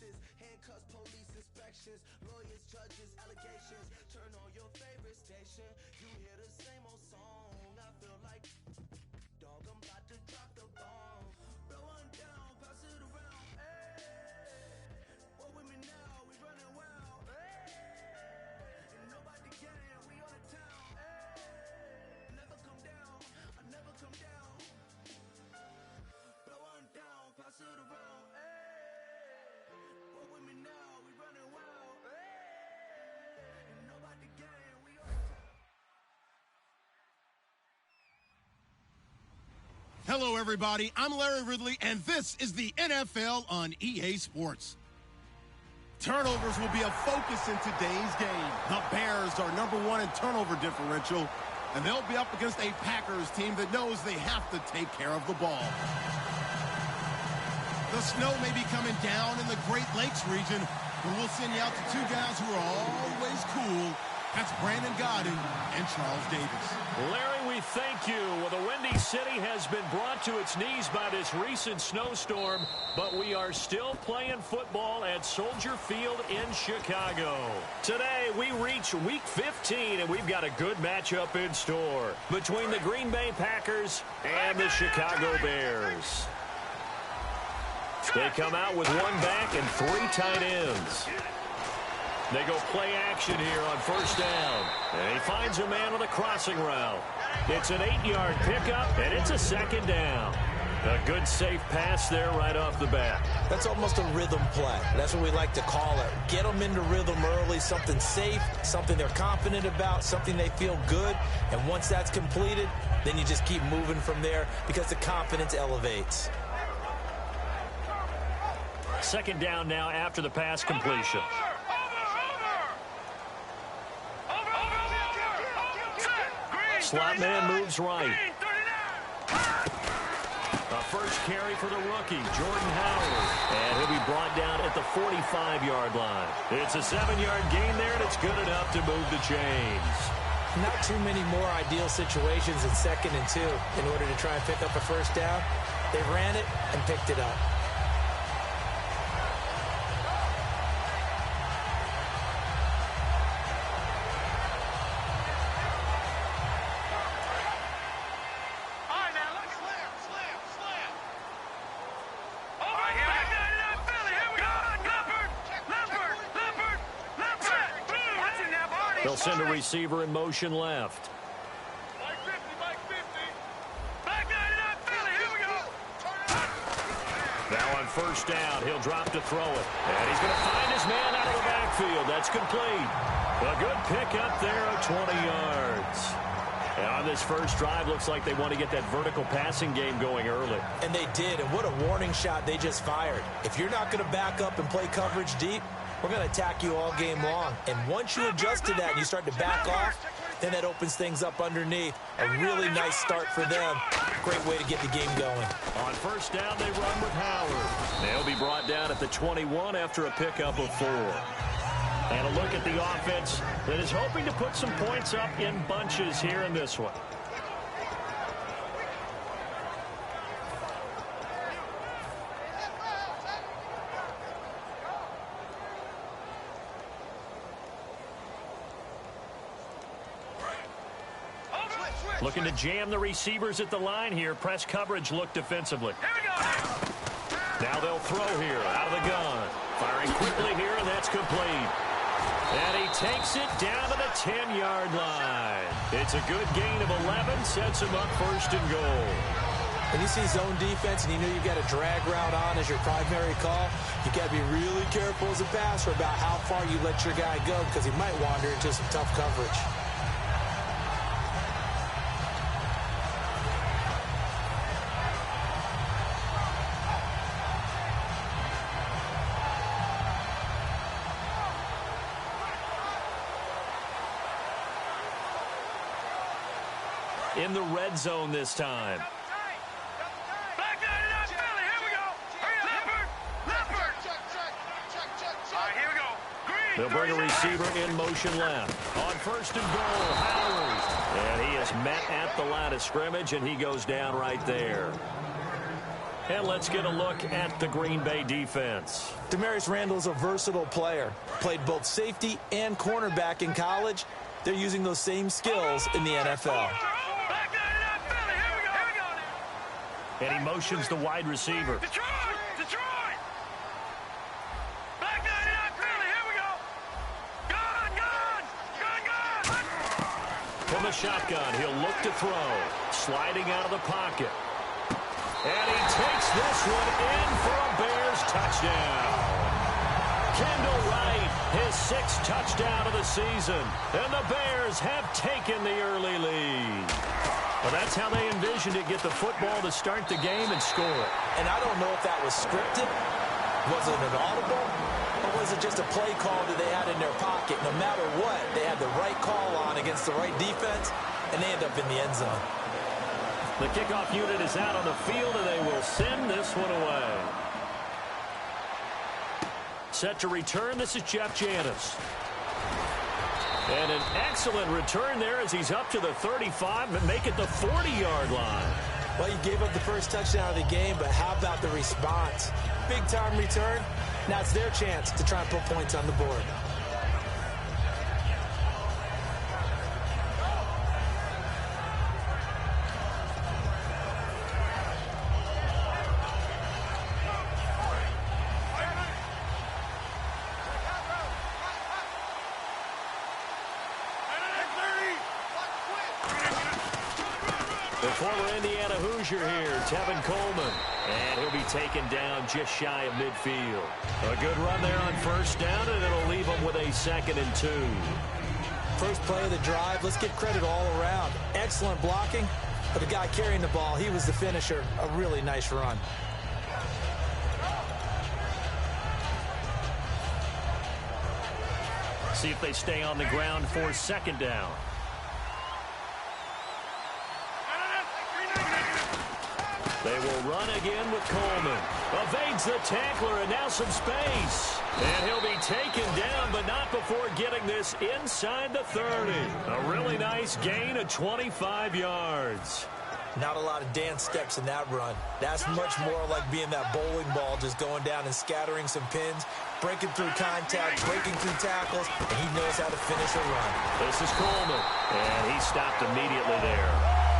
releases, handcuffs, police inspections, lawyers, judges, allegations. Turn on your favorite station, you hear the same old song. I feel like, dog, I'm about to drop the bomb. Blow one down, pass it around. Hey, what with me now? We running wild. Hey, and nobody can. We on the town. Hey, never come down. I never come down. Blow one down, pass it around. Hey, what with me now? We running wild. Hey, and nobody can. We on the town. Hello, everybody. I'm Larry Ridley, and this is the NFL on EA Sports. Turnovers will be a focus in today's game. The Bears are #1 in turnover differential, and they'll be up against a Packers team that knows they have to take care of the ball. The snow may be coming down in the Great Lakes region, but we'll send you out to two guys who are always cool. That's Brandon Gaudin and Charles Davis. Larry, we thank you. Well, the Windy City has been brought to its knees by this recent snowstorm, but we are still playing football at Soldier Field in Chicago. Today, we reach Week 15, and we've got a good matchup in store between the Green Bay Packers and the Chicago Bears. They come out with one back and three tight ends. They go play action here on first down. And he finds a man on a crossing route. It's an 8-yard pickup, and it's a second down. A good, safe pass there right off the bat. That's almost a rhythm play. That's what we like to call it. Get them into rhythm early, something safe, something they're confident about, something they feel good. And once that's completed, then you just keep moving from there because the confidence elevates. Second down now after the pass completion. Slot man moves right. A first carry for the rookie, Jordan Howard. And he'll be brought down at the 45-yard line. It's a 7-yard gain there, and it's good enough to move the chains. Not too many more ideal situations in 2nd and 2 in order to try and pick up a first down. They ran it and picked it up. They'll send a receiver in motion left. Now on first down, he'll drop to throw it. And he's going to find his man out of the backfield. That's complete. A good pickup there of 20 yards. And on this first drive, looks like they want to get that vertical passing game going early. And they did, and what a warning shot they just fired. If you're not going to back up and play coverage deep, we're going to attack you all game long. And once you adjust to that and you start to back off, then that opens things up underneath. A really nice start for them. Great way to get the game going. On first down, they run with Howard. They'll be brought down at the 21 after a pickup of 4. And a look at the offense that is hoping to put some points up in bunches here in this one. Looking to jam the receivers at the line here. Press coverage look defensively. Now they'll throw here out of the gun. Firing quickly here, and that's complete. And he takes it down to the 10-yard line. It's a good gain of 11, sets him up first and goal. When you see zone defense and you know you've got a drag route on as your primary call, you got to be really careful as a passer about how far you let your guy go because he might wander into some tough coverage. In the red zone this time. They'll bring a receiver in motion left. On first and goal, Howard. And he is met at the line of scrimmage, and he goes down right there. And let's get a look at the Green Bay defense. Damarius Randall's a versatile player. Played both safety and cornerback in college. They're using those same skills in the NFL. And he motions the wide receiver. Detroit! Back nine out, Philly, here we go! Gun! From the shotgun, he'll look to throw. Sliding out of the pocket. And he takes this one in for a Bears touchdown. Kendall Wright, his 6th touchdown of the season. And the Bears have taken the early lead. Well, that's how they envisioned it, get the football to start the game and score it. And I don't know if that was scripted. Was it an audible? Or was it just a play call that they had in their pocket? No matter what, they had the right call on against the right defense, and they end up in the end zone. The kickoff unit is out on the field, and they will send this one away. Set to return, this is Jeff Janis. And an excellent return there as he's up to the 35 and make it the 40-yard line. Well, you gave up the first touchdown of the game, but how about the response? Big-time return. Now it's their chance to try and put points on the board. The former Indiana Hoosier here, Tevin Coleman. And he'll be taken down just shy of midfield. A good run there on first down, and it'll leave him with a 2nd and 2. First play of the drive, let's give credit all around. Excellent blocking, but the guy carrying the ball, he was the finisher. A really nice run. See if they stay on the ground for 2nd down. They will run again with Coleman. Evades the tackler, and now some space. And he'll be taken down, but not before getting this inside the 30. A really nice gain of 25 yards. Not a lot of dance steps in that run. That's much more like being that bowling ball, just going down and scattering some pins, breaking through contact, breaking through tackles, and he knows how to finish a run. This is Coleman, and he stopped immediately there.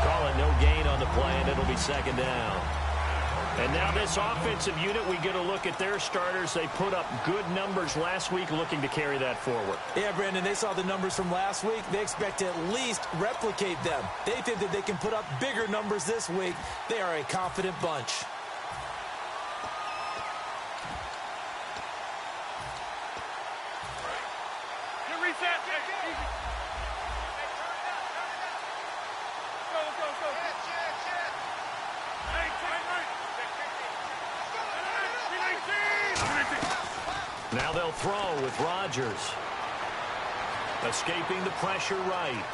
Call it no gain on the play, and it'll be 2nd down. And now this offensive unit, we get a look at their starters. They put up good numbers last week, looking to carry that forward. Yeah, Brandon, they saw the numbers from last week. They expect to at least replicate them. They think that they can put up bigger numbers this week. They are a confident bunch. Now they'll throw with Rodgers. Escaping the pressure right.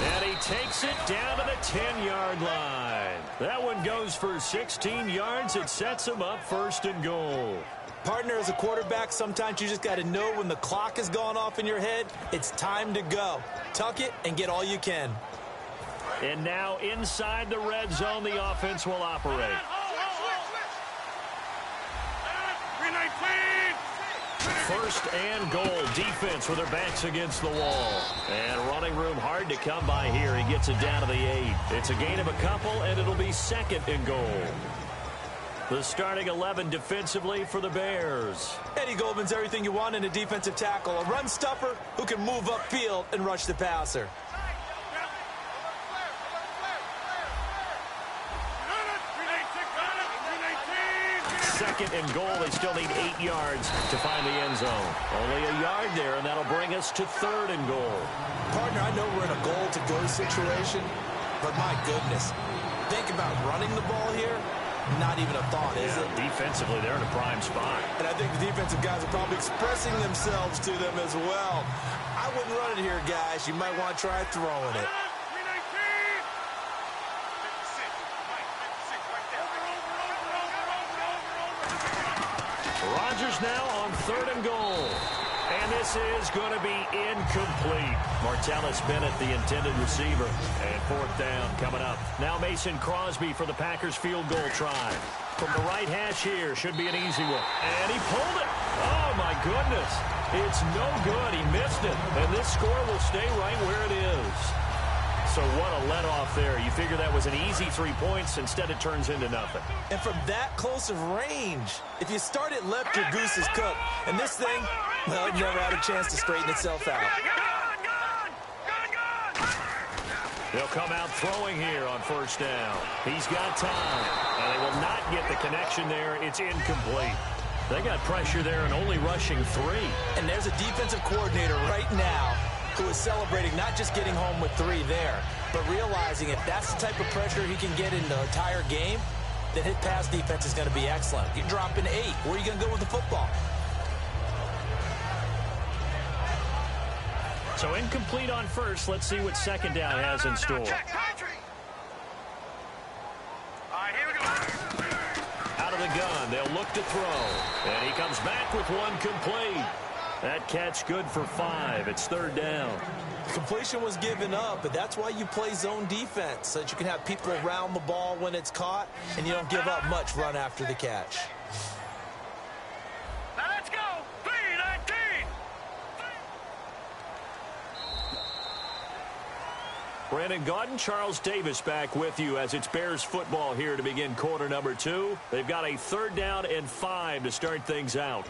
And he takes it down to the 10-yard line. That one goes for 16 yards. It sets him up 1st and goal. Partner, as a quarterback, sometimes you just got to know when the clock has gone off in your head, it's time to go. Tuck it and get all you can. And now inside the red zone, the offense will operate. First and goal. Defense with their backs against the wall. And running room hard to come by here. He gets it down to the 8. It's a gain of a couple, and it'll be 2nd and goal. The starting 11 defensively for the Bears. Eddie Goldman's everything you want in a defensive tackle. A run stuffer who can move upfield and rush the passer. 2nd and goal. They still need 8 yards to find the end zone. Only a yard there, and that'll bring us to 3rd and goal. Partner, I know we're in a goal-to-go situation, but my goodness, think about running the ball here. Not even a thought, is it? Defensively, they're in a prime spot. And I think the defensive guys are probably expressing themselves to them as well. I wouldn't run it here, guys. You might want to try throwing it. Rodgers now on 3rd and goal. And this is going to be incomplete. Martellus Bennett, the intended receiver. And 4th down coming up. Now Mason Crosby for the Packers field goal try. From the right hash here, should be an easy one. And he pulled it. Oh, my goodness. It's no good. He missed it. And this score will stay right where it is. So what a let-off there. You figure that was an easy 3 points. Instead, it turns into nothing. And from that close of range, if you start it left, your goose is cooked. And this thing, well, it never had a chance to straighten itself out. They'll come out throwing here on first down. He's got time. And they will not get the connection there. It's incomplete. They got pressure there and only rushing 3. And there's a defensive coordinator right now who is celebrating not just getting home with 3 there, but realizing if that's the type of pressure he can get in the entire game, then his pass defense is going to be excellent. You're dropping 8. Where are you going to go with the football? So incomplete on first. Let's see what second down has in store. Out of the gun, they'll look to throw. And he comes back with one complete. That catch good for 5. It's third down. Completion was given up, but that's why you play zone defense, so that you can have people around the ball when it's caught, and you don't give up much run after the catch. Now let's go. 3-19. Brandon Gaudin, Charles Davis back with you as it's Bears football here to begin quarter number 2. They've got a third down and 5 to start things out.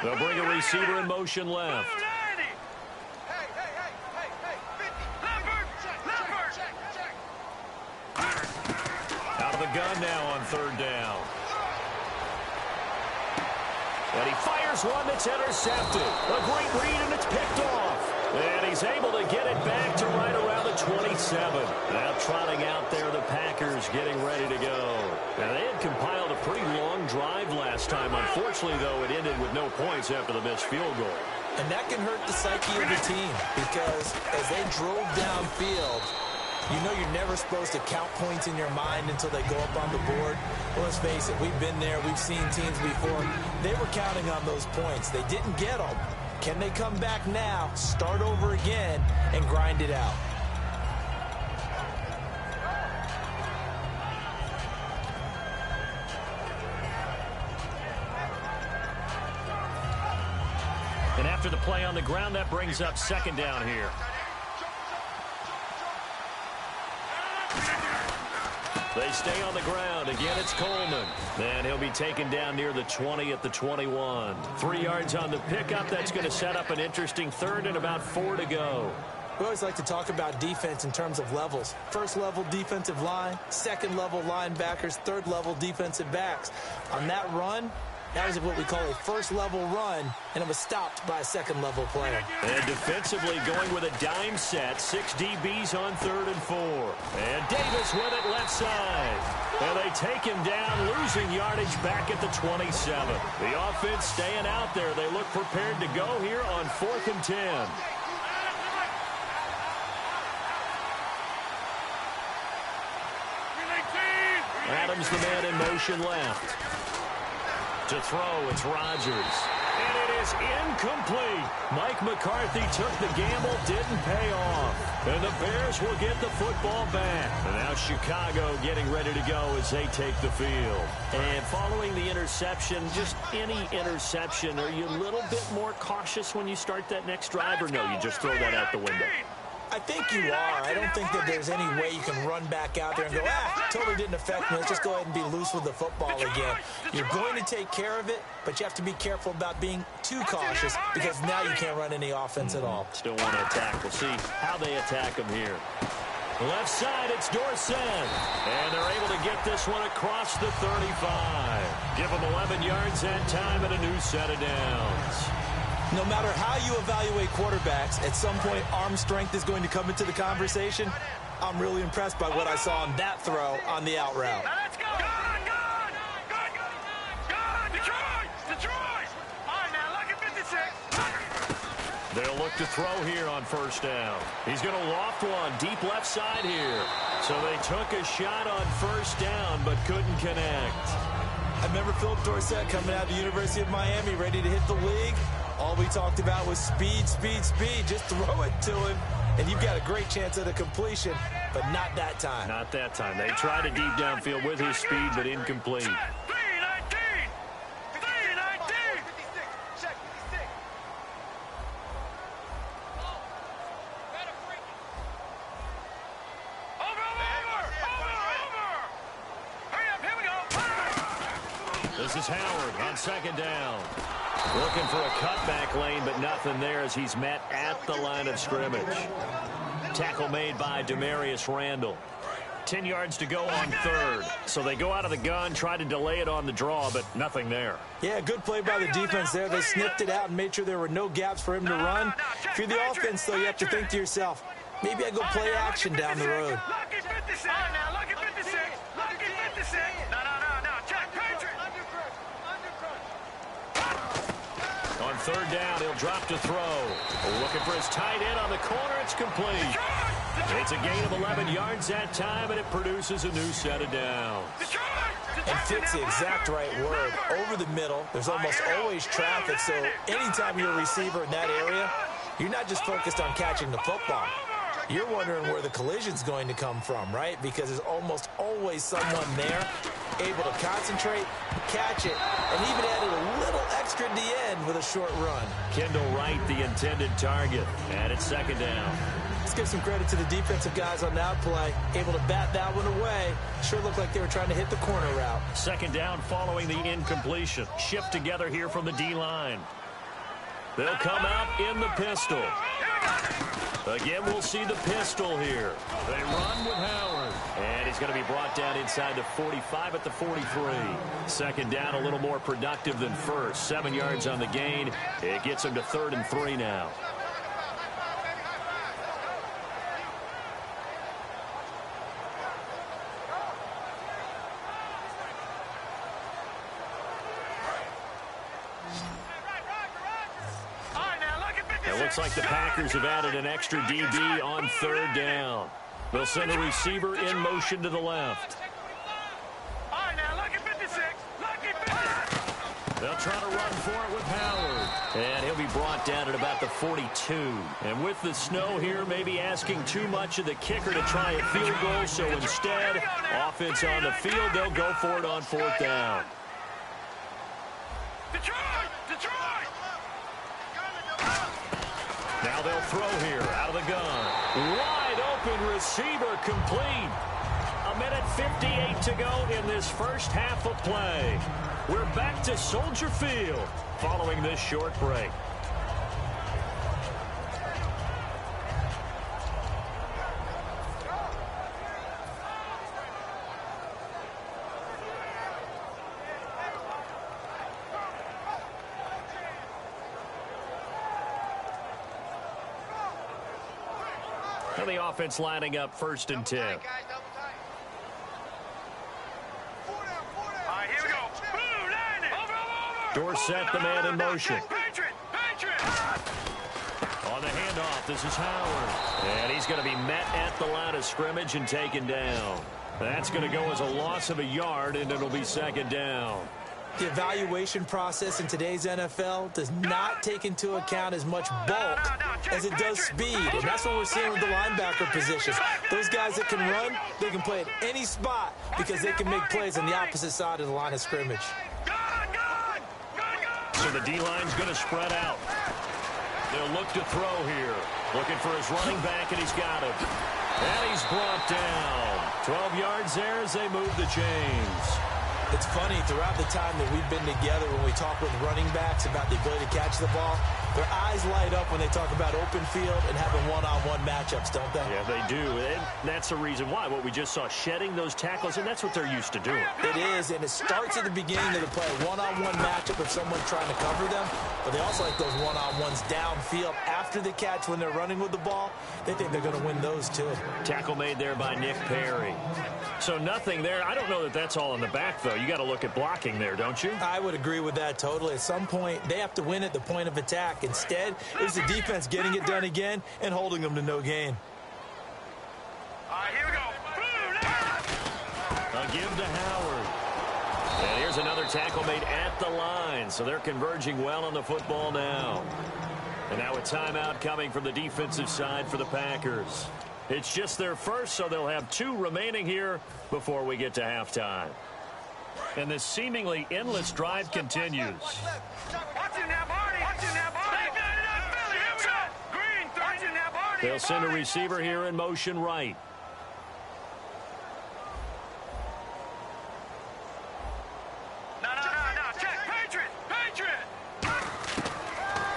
They'll bring a receiver in motion left. Out of the gun now on third down. And he fires one that's intercepted. A great read, and it's picked off. And he's able to get it back to right around the 27. Now trotting out there, the Packers getting ready to go. Now they had compiled a pretty long drive last time. Unfortunately, though, it ended with no points after the missed field goal. And that can hurt the psyche of the team because as they drove downfield, you know you're never supposed to count points in your mind until they go up on the board. Well, let's face it, we've been there. We've seen teams before. They were counting on those points. They didn't get them. Can they come back now, start over again, and grind it out? And after the play on the ground, that brings up second down here. They stay on the ground. Again, it's Coleman. And he'll be taken down near the 20 at the 21. 3 yards on the pickup. That's going to set up an interesting third and about 4 to go. We always like to talk about defense in terms of levels. First level defensive line, second level linebackers, third level defensive backs. On that run, that was what we call a first-level run, and it was stopped by a second-level player. And defensively going with a dime set, 6 DBs on third and 4. And Davis with it left side. And they take him down, losing yardage back at the 27. The offense staying out there. They look prepared to go here on 4th and 10. Adams, the man in motion left. To throw, it's Rodgers. And it is incomplete. Mike McCarthy took the gamble, didn't pay off. And the Bears will get the football back. And now Chicago getting ready to go as they take the field. And following the interception, just any interception, are you a little bit more cautious when you start that next drive, or no, you just throw that out the window? I think you are. I don't think that there's any way you can run back out there and go, totally didn't affect me. Let's just go ahead and be loose with the football again. You're going to take care of it, but you have to be careful about being too cautious because now you can't run any offense at all. Still want to attack. We'll see how they attack him here. Left side, it's Dorsett. And they're able to get this one across the 35. Give them 11 yards that time and a new set of downs. No matter how you evaluate quarterbacks, at some point arm strength is going to come into the conversation. I'm really impressed by what I saw on that throw on the out route. Now let's go. Detroit. All right, now look at 56. They'll look to throw here on first down. He's going to loft one deep left side here. So they took a shot on first down but couldn't connect. I remember Philip Dorsett coming out of the University of Miami ready to hit the league. All we talked about was speed, speed, speed. Just throw it to him, and you've got a great chance at a completion, but not that time. Not that time. They tried a deep downfield with his speed, but incomplete. This is Howard on second down. Looking for a cutback lane, but nothing there as he's met at the line of scrimmage. Tackle made by Demarius Randall. 10 yards to go on third. So they go out of the gun, try to delay it on the draw, but nothing there. Yeah, good play by the defense there. They sniffed it out and made sure there were no gaps for him to run. If you're the offense, though, you have to think to yourself, maybe I go play action down the road. On third down, he'll drop to throw. Looking for his tight end on the corner. It's complete. It's a gain of 11 yards that time, and it produces a new set of downs. And fits the exact right word. Over the middle, there's almost always traffic, so anytime you're a receiver in that area, you're not just focused on catching the football. You're wondering where the collision's going to come from, right? Because there's almost always someone there able to concentrate, catch it, and even added a little extra at the end with a short run. Kendall Wright, the intended target, and it's second down. Let's give some credit to the defensive guys on that play. Able to bat that one away. Sure looked like they were trying to hit the corner route. Second down following the incompletion. Shift together here from the D-line. They'll come out in the pistol. Again, we'll see the pistol here. They run with Howard. And he's going to be brought down inside the 45 at the 43. Second down, a little more productive than first. 7 yards on the gain. It gets him to 3rd and 3 now. It looks like the Packers have added an extra DB on third down. They'll send a receiver in motion to the left. They'll try to run for it with Howard. And he'll be brought down at about the 42. And with the snow here, maybe asking too much of the kicker to try a field goal. So instead, offense on the field, they'll go for it on 4th down. Now they'll throw here out of the gun. Wide open receiver complete. 1:58 to go in this first half of play. We're back to Soldier Field following this short break. And the offense lining up 1st and 10. Dorsett, the man in motion. On the handoff, this is Howard. And he's going to be met at the line of scrimmage and taken down. That's going to go as a loss of a yard, and it'll be 2nd down. The evaluation process in today's NFL does not take into account as much bulk as it does speed. And that's what we're seeing with the linebacker positions. Those guys that can run, they can play at any spot because they can make plays on the opposite side of the line of scrimmage. So the D-line's going to spread out. They'll look to throw here. Looking for his running back, and he's got him. And he's brought down. 12 yards there as they move the chains. It's funny, throughout the time that we've been together, when we talk with running backs about the ability to catch the ball, their eyes light up when they talk about open field and having one-on-one matchups, don't they? Yeah, they do. that's the reason why. What we just saw, shedding those tackles, and that's what they're used to doing. It is, and it starts at the beginning of the play. One-on-one matchup if someone's trying to cover them, but they also like those one-on-ones downfield after the catch when they're running with the ball. They think they're going to win those too. Tackle made there by Nick Perry. So nothing there. I don't know that that's all in the back, though. You got to look at blocking there, don't you? I would agree with that totally. At some point, they have to win at the point of attack. Instead, it's the defense getting it done again and holding them to no gain. All right, here we go. A give to Howard. And here's another tackle made at the line. So they're converging well on the football now. And now a timeout coming from the defensive side for the Packers. It's just their first, so they'll have 2 remaining here before we get to halftime. And this seemingly endless drive continues. They'll send a receiver here in motion right.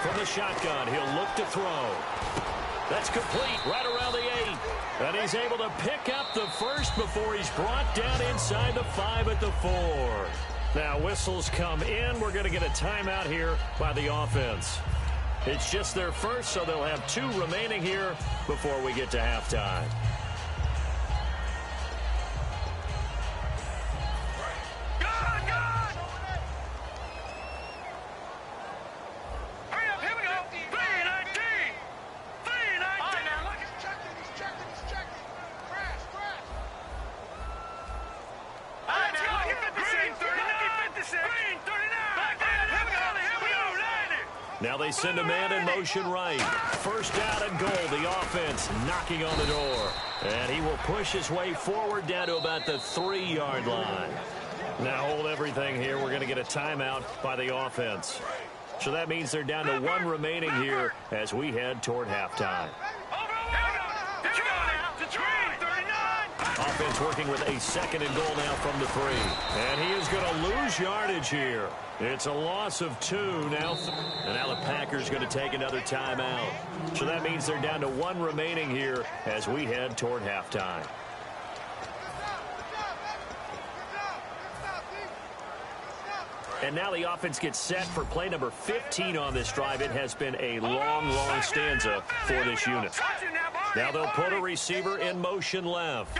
From the shotgun, he'll look to throw. That's complete right around the 8. And he's able to pick up the first before he's brought down inside the 5 at the 4. Now whistles come in. We're going to get a timeout here by the offense. It's just their first, so they'll have 2 remaining here before we get to halftime. Now they send a man in motion right. First down and goal. The offense knocking on the door. And he will push his way forward down to about the 3-yard line. Now hold everything here. We're going to get a timeout by the offense. So that means they're down to 1 remaining here as we head toward halftime. Offense working with a 2nd and goal now from the 3. And he is going to lose yardage here. It's a loss of 2 now. And now the Packers going to take another timeout. So that means they're down to 1 remaining here as we head toward halftime. And now the offense gets set for play number 15 on this drive. It has been a long, long stanza for this unit. Now they'll put a receiver in motion left.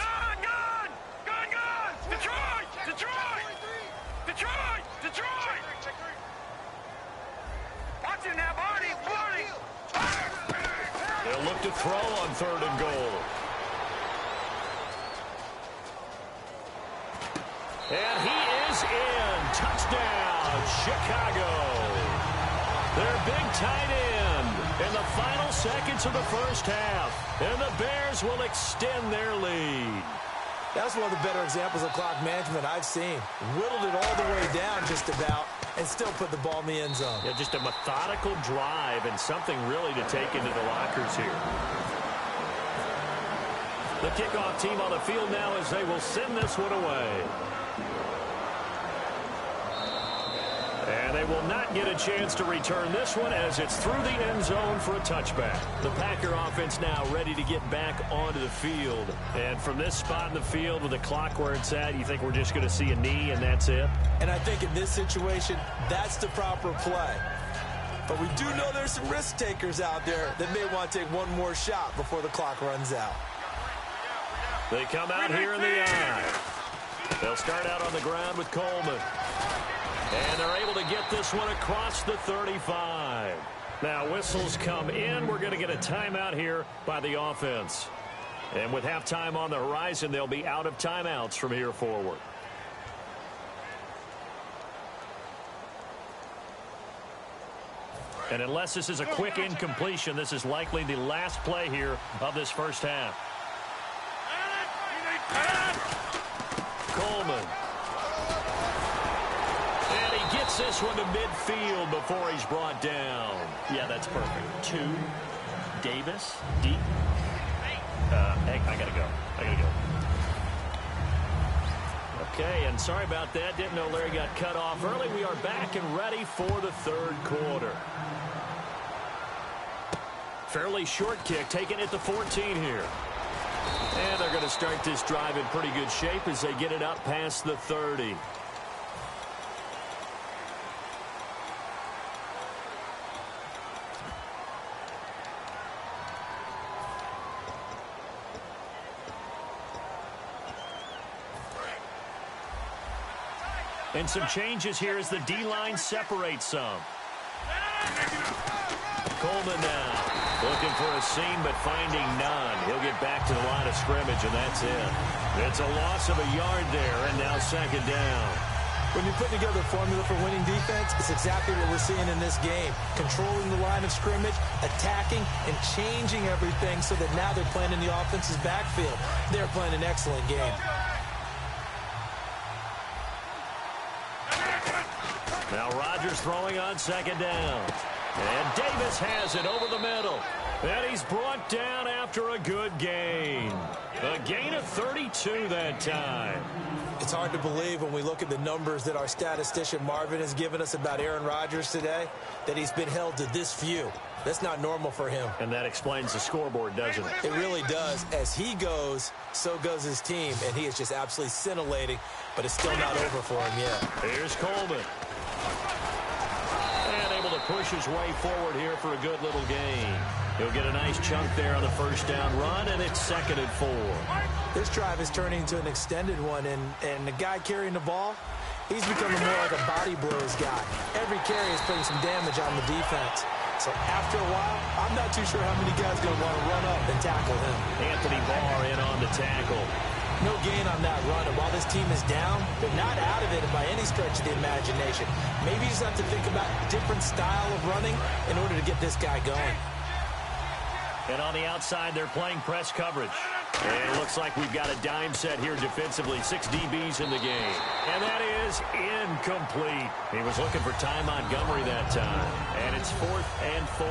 They'll look to throw on 3rd and goal. And he is in. Touchdown, Chicago. Their big tight end in the final seconds of the first half. And the Bears will extend their lead. That's one of the better examples of clock management I've seen. Whittled it all the way down just about and still put the ball in the end zone. Yeah, just a methodical drive and something really to take into the lockers here. The kickoff team on the field now as they will send this one away. And they will not get a chance to return this one as it's through the end zone for a touchback. The Packer offense now ready to get back onto the field. And from this spot in the field with the clock where it's at, you think we're just going to see a knee and that's it? And I think in this situation, that's the proper play. But we do know there's some risk takers out there that may want to take one more shot before the clock runs out. They come out here in the eye. They'll start out on the ground with Coleman. And they're able to get this one across the 35. Now whistles come in. We're going to get a timeout here by the offense. And with halftime on the horizon, they'll be out of timeouts from here forward. And unless this is a quick incompletion, this is likely the last play here of this first half. Coleman. This one to midfield before he's brought down. Yeah, that's perfect. 2. Davis. Deep. Hey, I gotta go. Okay, and sorry about that. Didn't know Larry got cut off early. We are back and ready for the 3rd quarter. Fairly short kick, taken at the 14 here. And they're going to start this drive in pretty good shape as they get it up past the 30. And some changes here as the D-line separates some. Coleman now looking for a seam but finding none. He'll get back to the line of scrimmage, and that's it. It's a loss of a yard there, and now second down. When you put together a formula for winning defense, it's exactly what we're seeing in this game. Controlling the line of scrimmage, attacking, and changing everything so that now they're playing in the offense's backfield. They're playing an excellent game. Now Rodgers throwing on second down. And Davis has it over the middle. And he's brought down after a good gain. A gain of 32 that time. It's hard to believe when we look at the numbers that our statistician Marvin has given us about Aaron Rodgers today, that he's been held to this few. That's not normal for him. And that explains the scoreboard, doesn't it? It really does. As he goes, so goes his team. And he is just absolutely scintillating, but it's still not over for him yet. Here's Coleman. And able to push his way forward here for a good little gain. He'll get a nice chunk there on the first down run, and it's 2nd and 4. This drive is turning into an extended one, and the guy carrying the ball, he's becoming more like a body blows guy. Every carry is putting some damage on the defense. So after a while, I'm not too sure how many guys are going to want to run up and tackle him. Anthony Barr in on the tackle. No gain on that run, and while this team is down, they're not out of it by any stretch of the imagination. Maybe you just have to think about a different style of running in order to get this guy going. And on the outside, they're playing press coverage. And it looks like we've got a dime set here defensively. 6 DBs in the game. And that is incomplete. He was looking for Ty Montgomery that time. And it's 4th and 4.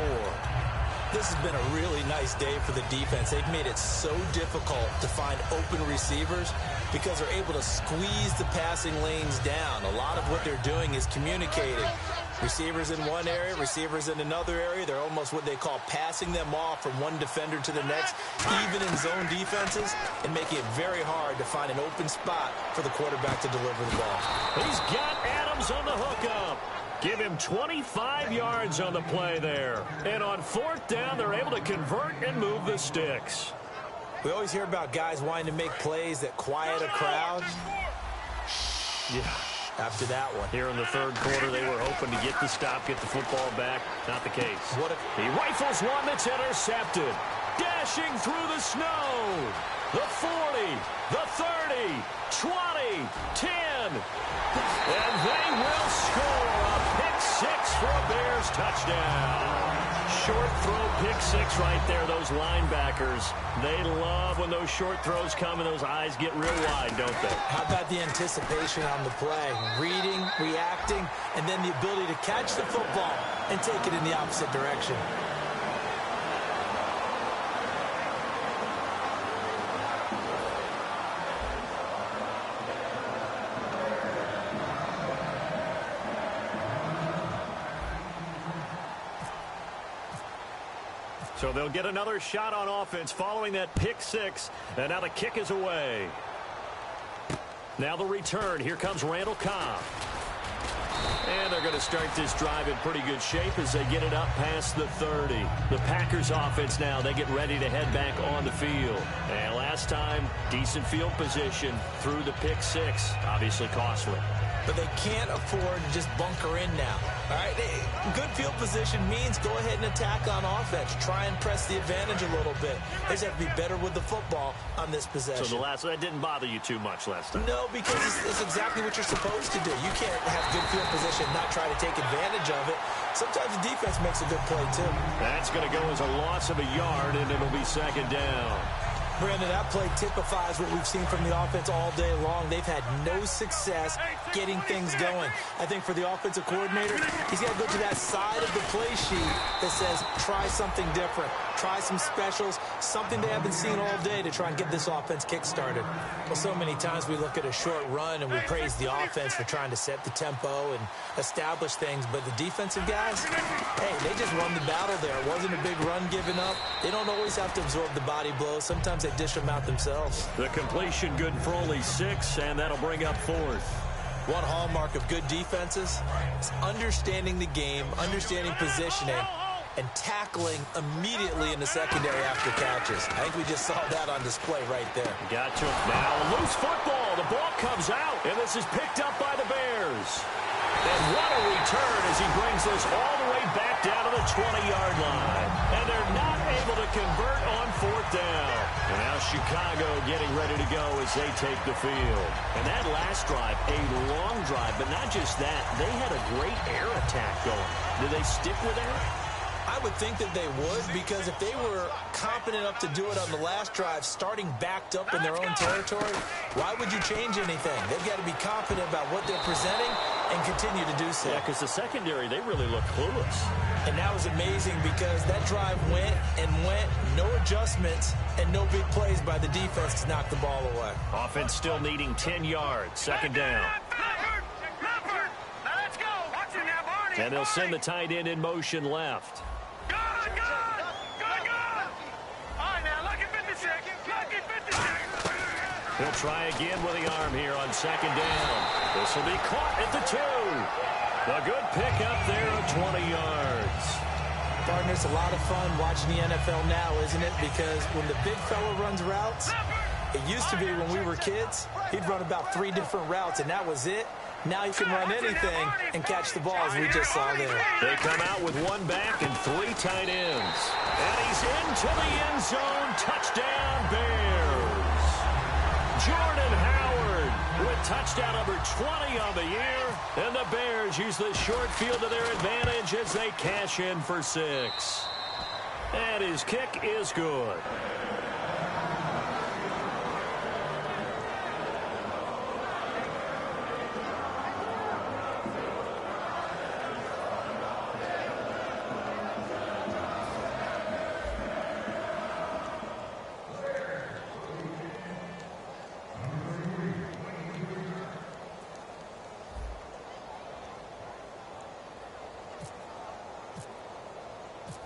This has been a really nice day for the defense. They've made it so difficult to find open receivers because they're able to squeeze the passing lanes down. A lot of what they're doing is communicating. Receivers in one area, receivers in another area. They're almost what they call passing them off from one defender to the next, even in zone defenses, and making it very hard to find an open spot for the quarterback to deliver the ball. He's got Adams on the hookup. Give him 25 yards on the play there. And on 4th down, they're able to convert and move the sticks. We always hear about guys wanting to make plays that quiet a crowd. Yeah. After that one. Here in the 3rd quarter, they were hoping to get the stop, get the football back. Not the case. He rifles one that's intercepted. Dashing through the snow. The 40, the 30, 20, 10. And they will score a pick 6 for a Bears touchdown. Short throw pick 6 right there. Those linebackers, they love when those short throws come and those eyes get real wide, don't they? How about the anticipation on the play? Reading, reacting, and then the ability to catch the football and take it in the opposite direction. So they'll get another shot on offense following that pick 6. And now the kick is away. Now the return. Here comes Randall Cobb. And they're going to start this drive in pretty good shape as they get it up past the 30. The Packers offense now, they get ready to head back on the field. And last time, decent field position through the pick 6. Obviously costly. But they can't afford to just bunker in now. All right, good field position means go ahead and attack on offense. Try and press the advantage a little bit. They just have to be better with the football on this possession. So that didn't bother you too much last time? No, because it's exactly what you're supposed to do. You can't have good field position and not try to take advantage of it. Sometimes the defense makes a good play, too. That's going to go as a loss of a yard, and it'll be 2nd down. Brandon, that play typifies what we've seen from the offense all day long. They've had no success getting things going. I think for the offensive coordinator, he's got to go to that side of the play sheet that says, try something different. try some specials, something they haven't seen all day to try and get this offense kick-started. Well, so many times we look at a short run and we praise the offense for trying to set the tempo and establish things, but the defensive guys, hey, they just won the battle there. It wasn't a big run given up. They don't always have to absorb the body blows. Sometimes they dish them out themselves. The completion good for only 6, and that'll bring up 4th. One hallmark of good defenses is understanding the game, understanding positioning, and tackling immediately in the secondary after catches. I think we just saw that on display right there. Got to him now. Loose football. The ball comes out, and this is picked up by the Bears. And what a return as he brings this all the way back down to the 20-yard line. And they're not able to convert on 4th down. And now Chicago getting ready to go as they take the field. And that last drive, a long drive, but not just that. They had a great air attack going. Did they stick with that? I would think that they would, because if they were competent enough to do it on the last drive, starting backed up in their own territory, why would you change anything? They've got to be confident about what they're presenting and continue to do so. Yeah, because the secondary, they really look clueless. And that was amazing because that drive went and went, no adjustments, and no big plays by the defense to knock the ball away. Offense still needing 10 yards, 2nd down. And they'll send the tight end in motion left. He'll try again with the arm here on 2nd down. This will be caught at the 2. A good pickup there of 20 yards. Partner, it's a lot of fun watching the NFL now, isn't it? Because when the big fella runs routes, it used to be when we were kids, he'd run about 3 different routes, and that was it. Now you can run anything and catch the ball, as we just saw there. They come out with 1 back and 3 tight ends. And he's into the end zone. Touchdown, Bears. Jordan Howard with touchdown number 20 on the year. And the Bears use the short field to their advantage as they cash in for 6. And his kick is good.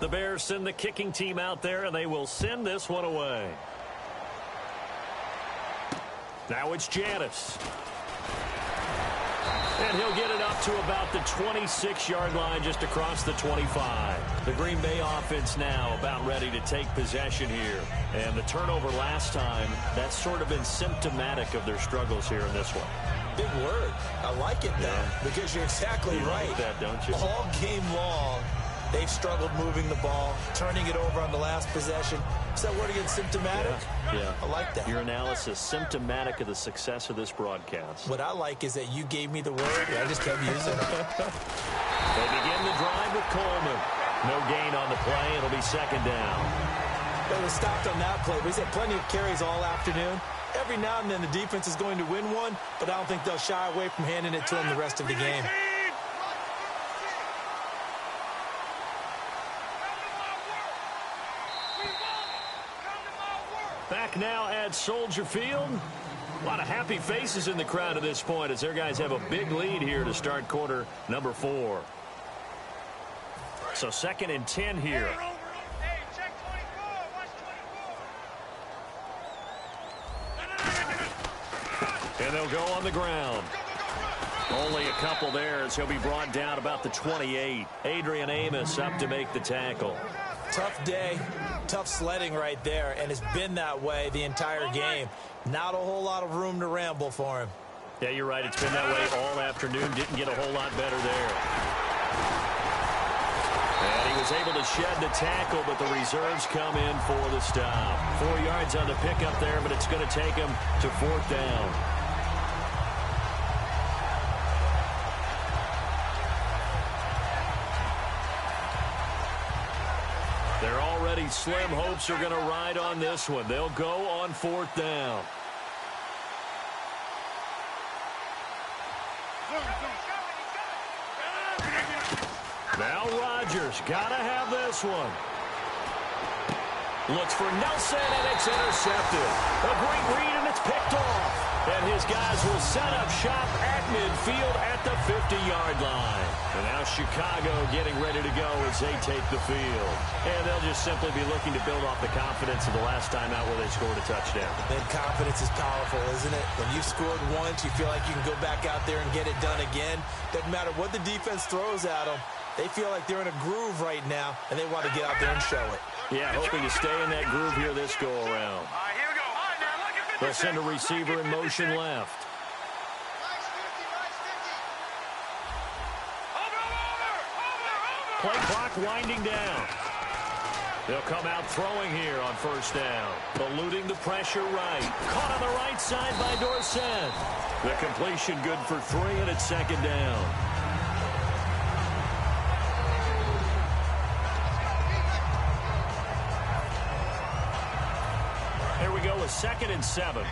The Bears send the kicking team out there, and they will send this one away. Now it's Janis. And he'll get it up to about the 26-yard line, just across the 25. The Green Bay offense now about ready to take possession here. And the turnover last time, that's sort of been symptomatic of their struggles here in this one. Big word. I like it, though, because you're exactly right. Like that, don't you? All game long, they've struggled moving the ball, turning it over on the last possession. Is that word again, symptomatic? Yeah. I like that. Your analysis, symptomatic of the success of this broadcast. What I like is that you gave me the word, and I just kept using it. They begin the drive with Coleman. No gain on the play. It'll be 2nd down. It was stopped on that play. He's had plenty of carries all afternoon. Every now and then the defense is going to win one, but I don't think they'll shy away from handing it to him the rest of the game. Back now at Soldier Field. A lot of happy faces in the crowd at this point as their guys have a big lead here to start quarter number 4. So 2nd and 10 here. And they'll go on the ground. Only a couple there as he'll be brought down about the 28. Adrian Amos up to make the tackle. Tough day, tough sledding right there, and it's been that way the entire game. Not a whole lot of room to ramble for him. Yeah, you're right. It's been that way all afternoon. Didn't get a whole lot better there. And he was able to shed the tackle, but the reserves come in for the stop. 4 yards on the pickup there, but it's going to take him to 4th down. They're already slim hopes are going to ride on this one. They'll go on 4th down. Now Rodgers got to have this one. Looks for Nelson, and it's intercepted. A great read, and it's picked off. And his guys will set up shop at midfield at the 50-yard line. And now Chicago getting ready to go as they take the field. And they'll just simply be looking to build off the confidence of the last time out where they scored a touchdown. And confidence is powerful, isn't it? When you've scored once, you feel like you can go back out there and get it done again. Doesn't matter what the defense throws at them. They feel like they're in a groove right now, and they want to get out there and show it. Yeah, hoping to stay in that groove here this go-around. Here we go. All right, now look at 50. They'll send a receiver in motion left. Over. Play clock winding down. They'll come out throwing here on first down. Eluding the pressure right. Caught on the right side by Dorsett. The completion good for 3, and it's second down. Here we go with 2nd and 7. Back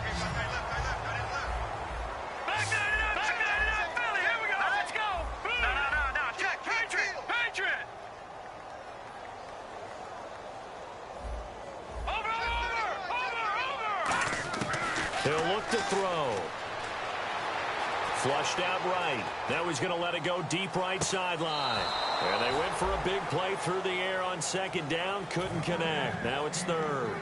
that up, Philly. Here we go. Now let's go. No. Check. Patriot. Over. He'll look to throw. Flushed out right. Now he's going to let it go deep right sideline. And they went for a big play through the air on second down. Couldn't connect. Now it's 3rd.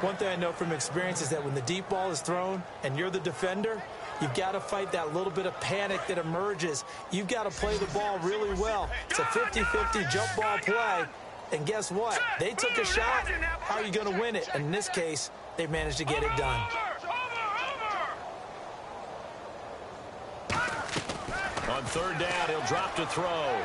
One thing I know from experience is that when the deep ball is thrown and you're the defender, you've got to fight that little bit of panic that emerges. You've got to play the ball really well. It's a 50-50 jump ball play. And guess what? They took a shot. How are you going to win it? And in this case, they managed to get it done. On 3rd down, he'll drop to throw.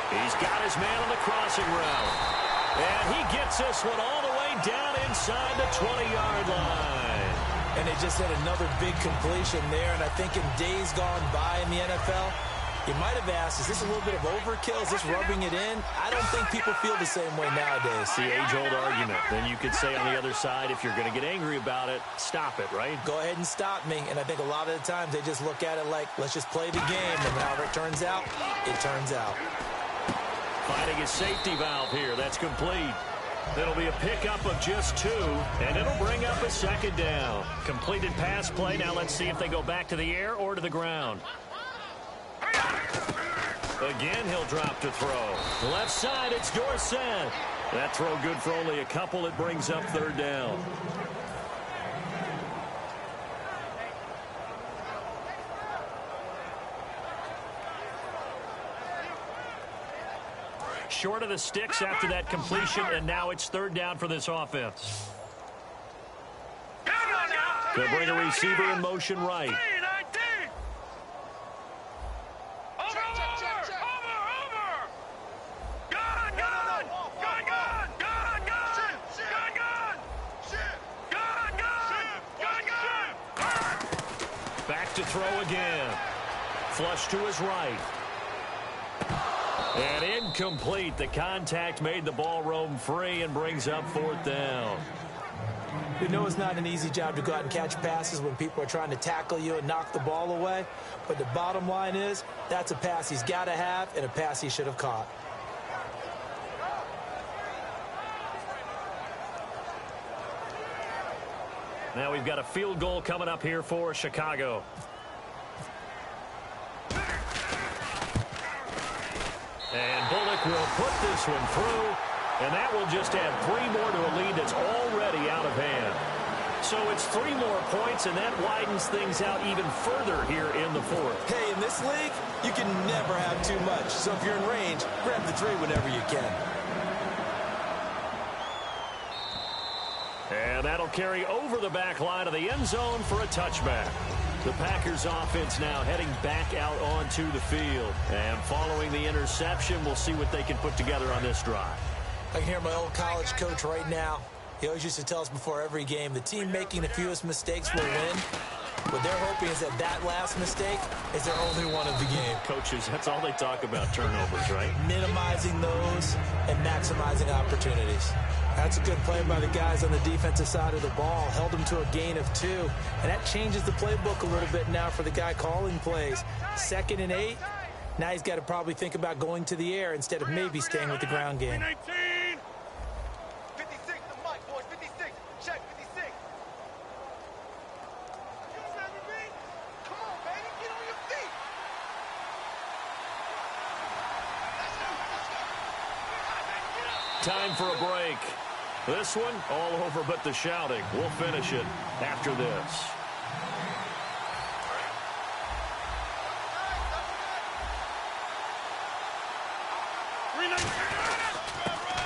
He's got his man on the crossing route. And he gets this one all the way down inside the 20-yard line. And they just had another big completion there. And I think in days gone by in the NFL, you might have asked, is this a little bit of overkill? Is this rubbing it in? I don't think people feel the same way nowadays. The age-old argument. Then you could say on the other side, if you're going to get angry about it, stop it, right? Go ahead and stop me. And I think a lot of the times they just look at it like, let's just play the game. And however it turns out, it turns out. Finding a safety valve here. That's complete. It'll be a pickup of just 2, and it'll bring up a 2nd down. Completed pass play. Now let's see if they go back to the air or to the ground. Again, he'll drop to throw. Left side, it's Dorsett. That throw good for only a couple. It brings up 3rd down. Short of the sticks after that completion, and now it's 3rd down for this offense. They'll bring a receiver in motion right. Back to throw again. Flush to his right. And incomplete. The contact made the ball roam free and brings up 4th down. We know it's not an easy job to go out and catch passes when people are trying to tackle you and knock the ball away. But the bottom line is, that's a pass he's got to have and a pass he should have caught. Now we've got a field goal coming up here for Chicago. And Bullock will put this one through, and that will just add 3 more to a lead that's already out of hand. So it's 3 more points, and that widens things out even further here in the 4th. Hey, in this league, you can never have too much. So if you're in range, grab the 3 whenever you can. And that'll carry over the back line of the end zone for a touchback. The Packers offense now heading back out onto the field. And following the interception, we'll see what they can put together on this drive. I can hear my old college coach right now. He always used to tell us before every game, the team making the fewest mistakes will win. What they're hoping is that last mistake is their only one of the game. Coaches, that's all they talk about, turnovers, right? Minimizing those and maximizing opportunities. That's a good play by the guys on the defensive side of the ball. Held them to a gain of 2. And that changes the playbook a little bit now for the guy calling plays. 2nd and 8. Now he's got to probably think about going to the air instead of maybe staying with the ground game. Time for a break. This one, all over but the shouting. We'll finish it after this.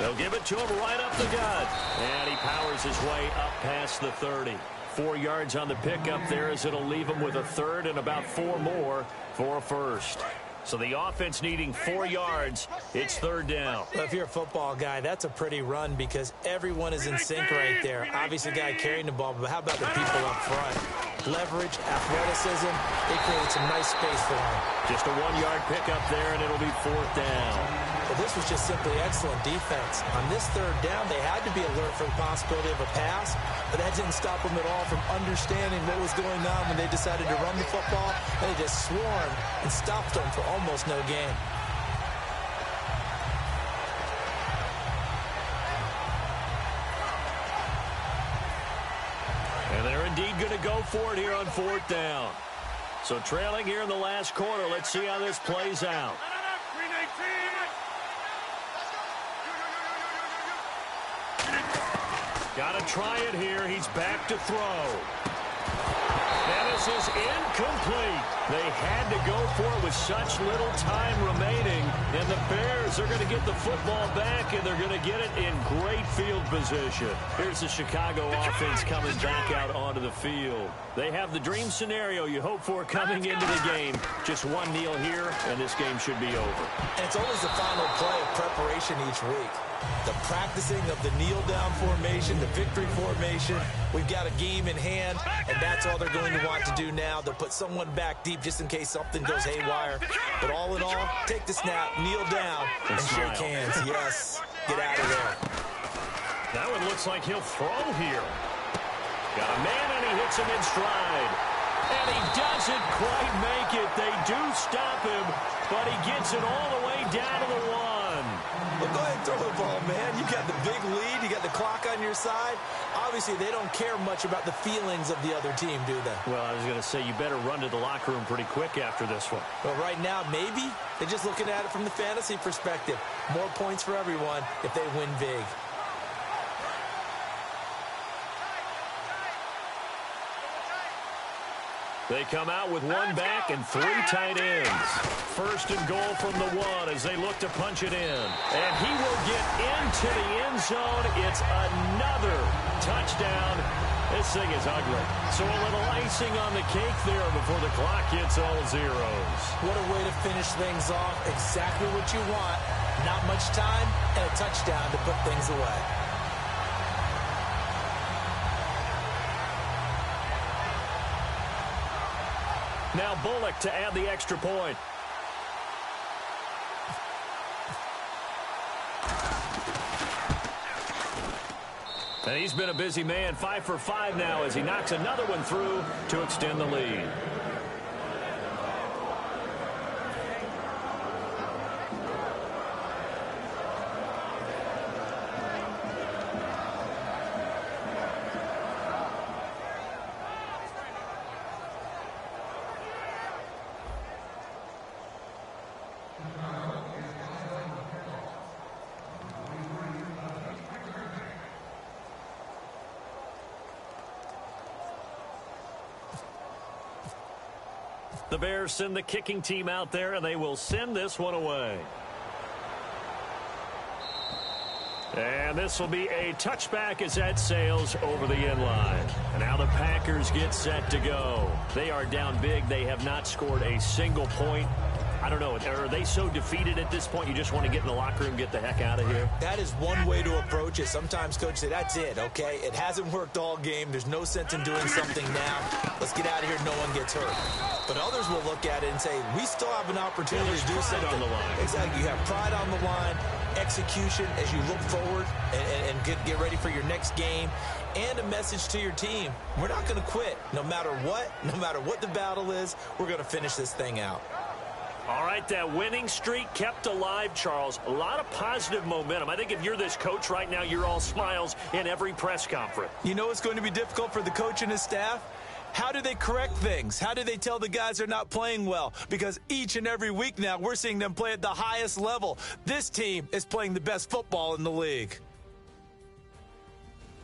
They'll give it to him right up the gut. And he powers his way up past the 30. 4 yards on the pickup there as it'll leave him with a third and about 4 more for a first. So the offense needing 4 yards. It's third down. Well, if you're a football guy, that's a pretty run because everyone is in sync right there. Obviously, the guy carrying the ball, but how about the people up front? Leverage, athleticism, they created some nice space for him. Just a 1-yard pickup there, and it'll be fourth down. Well, this was just simply excellent defense. On this third down, they had to be alert for the possibility of a pass, but that didn't stop them at all from understanding what was going on when they decided to run the football. They just swarmed and stopped them for almost no gain. And they're indeed going to go for it here on fourth down. So trailing here in the last quarter, let's see how this plays out. Got to try it here. He's back to throw. And this is incomplete. They had to go for it with such little time remaining. And the Bears are going to get the football back, and they're going to get it in great field position. Here's the Chicago offense coming back out onto the field. They have the dream scenario you hope for coming into the game. Just one kneel here, and this game should be over. And it's always the final play of preparation each week. The practicing of the kneel-down formation, the victory formation. We've got a game in hand, and that's all they're going to want to do now. They'll put someone back deep just in case something goes haywire. But all in all, take the snap, kneel down, and shake hands. Yes, get out of there. That one looks like he'll throw here. Got a man, and he hits him in stride. And he doesn't quite make it. They do stop him, but he gets it all the way down to the 1. Well, go ahead and throw the ball, man. You got the big lead. You got the clock on your side. Obviously, they don't care much about the feelings of the other team, do they? Well, I was going to say, you better run to the locker room pretty quick after this one. Well, right now, maybe. They're just looking at it from the fantasy perspective. More points for everyone if they win big. They come out with one back and 3 tight ends. First and goal from the 1 as they look to punch it in. And he will get into the end zone. It's another touchdown. This thing is ugly. So a little icing on the cake there before the clock hits all zeros. What a way to finish things off. Exactly what you want. Not much time and a touchdown to put things away. Now Bullock to add the extra point. And he's been a busy man, 5 for 5 now as he knocks another one through to extend the lead. The Bears send the kicking team out there, and they will send this one away. And this will be a touchback as that sails over the end line. And now the Packers get set to go. They are down big. They have not scored a single point. I don't know. Are they so defeated at this point you just want to get in the locker room, get the heck out of here? That is one way to approach it. Sometimes coaches say, that's it, okay? It hasn't worked all game. There's no sense in doing something now. Let's get out of here. No one gets hurt. But others will look at it and say, we still have an opportunity to do something. On the line. Exactly. You have pride on the line, execution as you look forward and get ready for your next game, and a message to your team. We're not going to quit. No matter what the battle is, we're going to finish this thing out. All right, that winning streak kept alive, Charles. A lot of positive momentum. I think if you're this coach right now, you're all smiles in every press conference. You know it's going to be difficult for the coach and his staff? How do they correct things? How do they tell the guys they're not playing well? Because each and every week now, we're seeing them play at the highest level. This team is playing the best football in the league.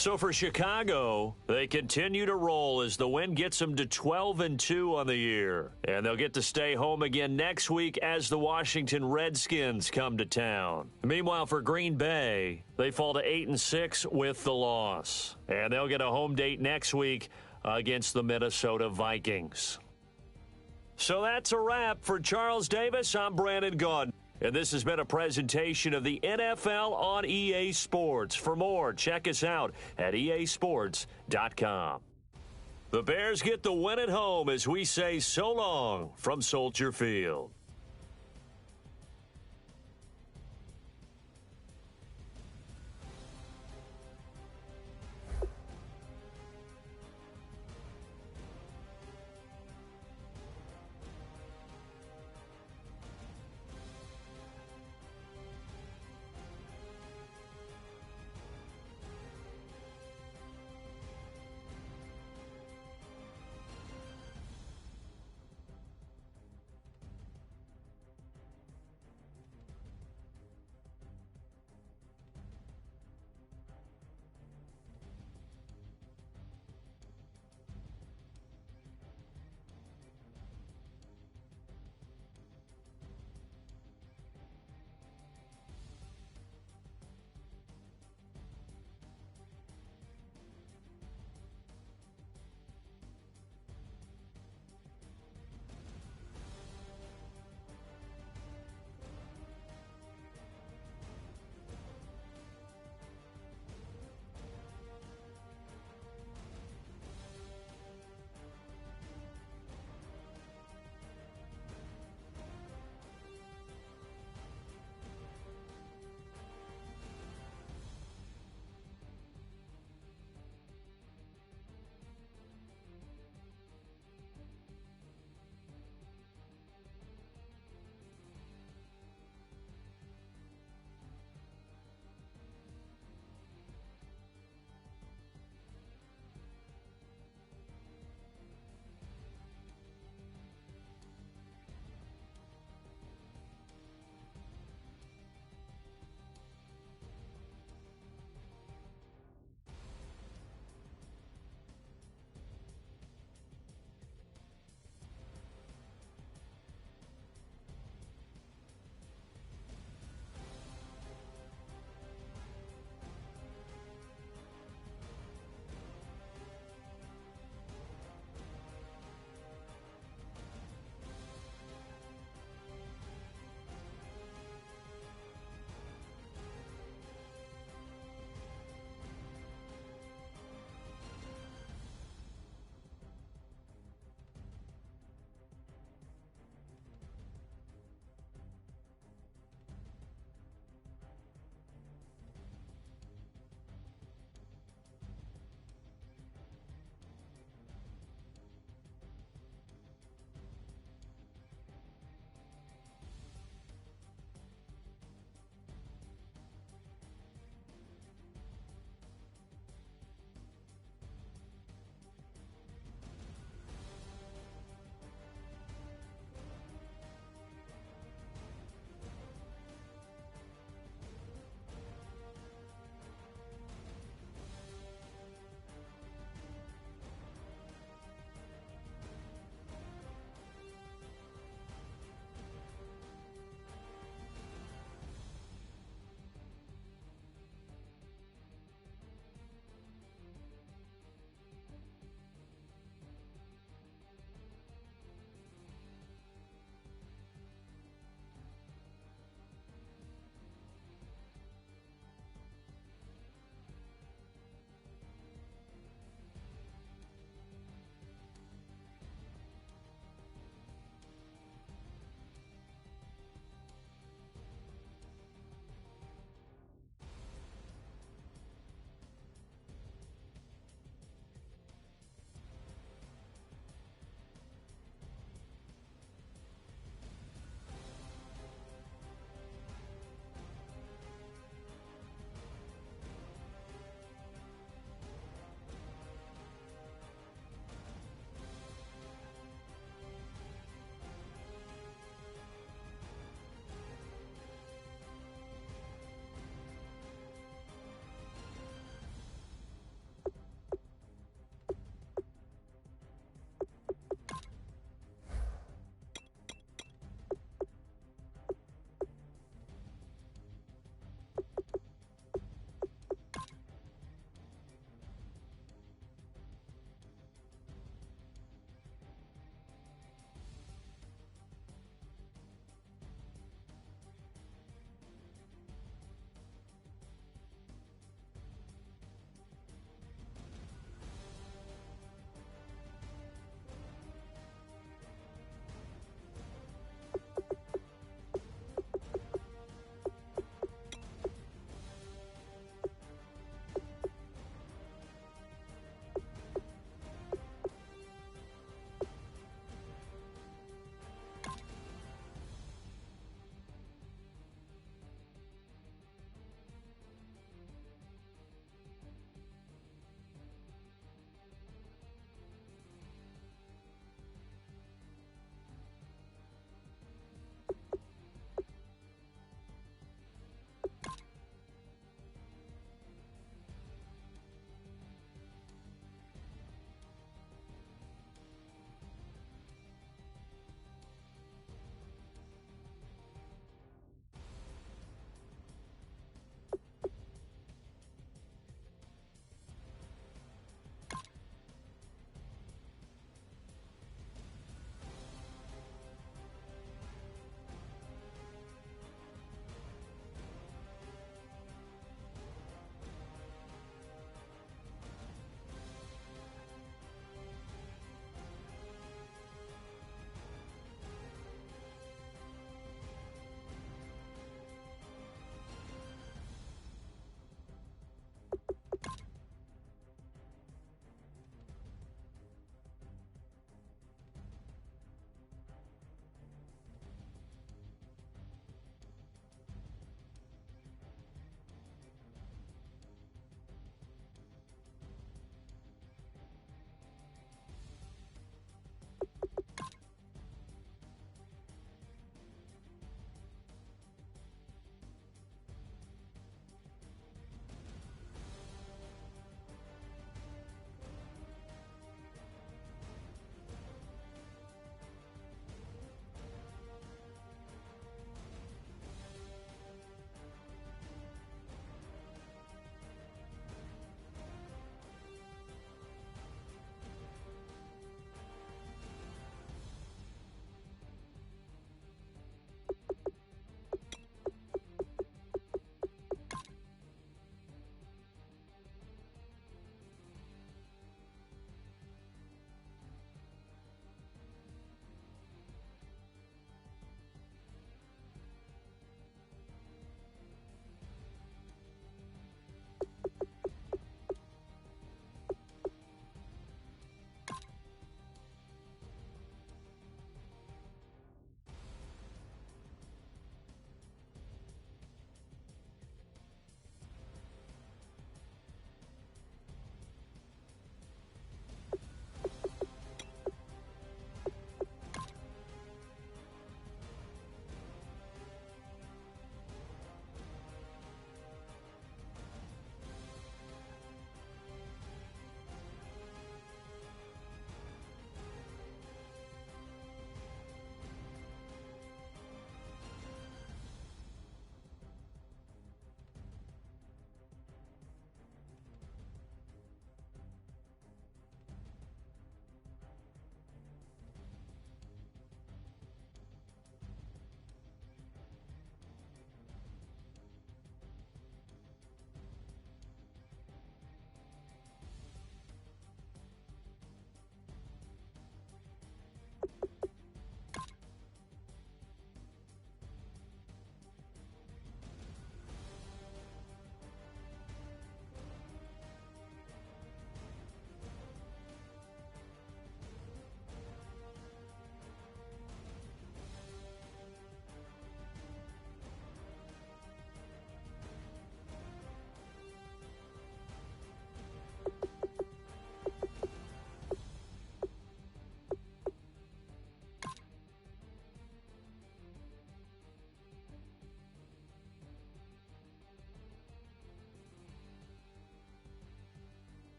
So for Chicago, they continue to roll as the win gets them to 12-2 on the year. And they'll get to stay home again next week as the Washington Redskins come to town. Meanwhile, for Green Bay, they fall to 8-6 with the loss. And they'll get a home date next week against the Minnesota Vikings. So that's a wrap. For Charles Davis, I'm Brandon Gaudin. And this has been a presentation of the NFL on EA Sports. For more, check us out at easports.com. The Bears get the win at home as we say so long from Soldier Field.